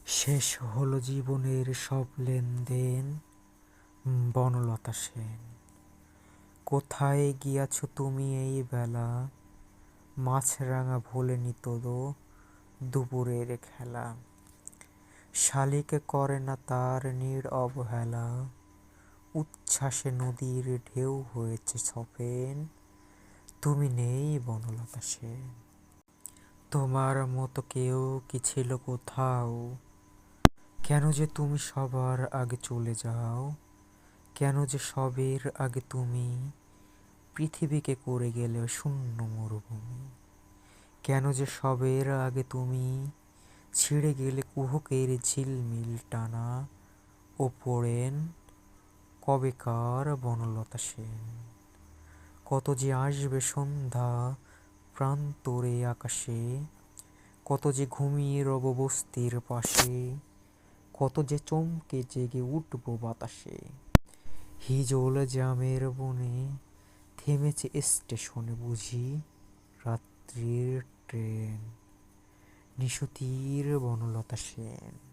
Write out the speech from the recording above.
শেষ হলো জীবনের সব লেনদেন। বনলতা সেন, কোথায় গিয়াছ তুমি এই বেলা? মাছরাঙা ভোলেনি তোরো দুপুরের খেলা। শালিক করে না তার নীড় অবহেলা। উচ্ছ্বাসে নদীর ঢেউ হয়েছে সফেন। তুমি নেই বনলতা সেন। তোমার মতো কেউ কি ছিল কোথাও? কেন যে তুমি সবার আগে চলে যাও? কেন যে সবের আগে তুমি পৃথিবীকে করে গেলে শূন্য মরুভূমি? কেন যে সবের আগে তুমি ছিঁড়ে গেলে কুহকের ঝিলমিল টানা ও পড়েন কবেকার বনলতা সেন? কত যে আসবে সন্ধ্যা প্রান্তরে আকাশে, কত যে ঘুমিয়ে রব বস্তির পাশে, কত যে চমকে জেগে উঠব বাতাসে। হিজল জামের বনে থেমেছে স্টেশনে বুঝি রাত্রির ট্রেন। নিশুতির বনলতা সেন।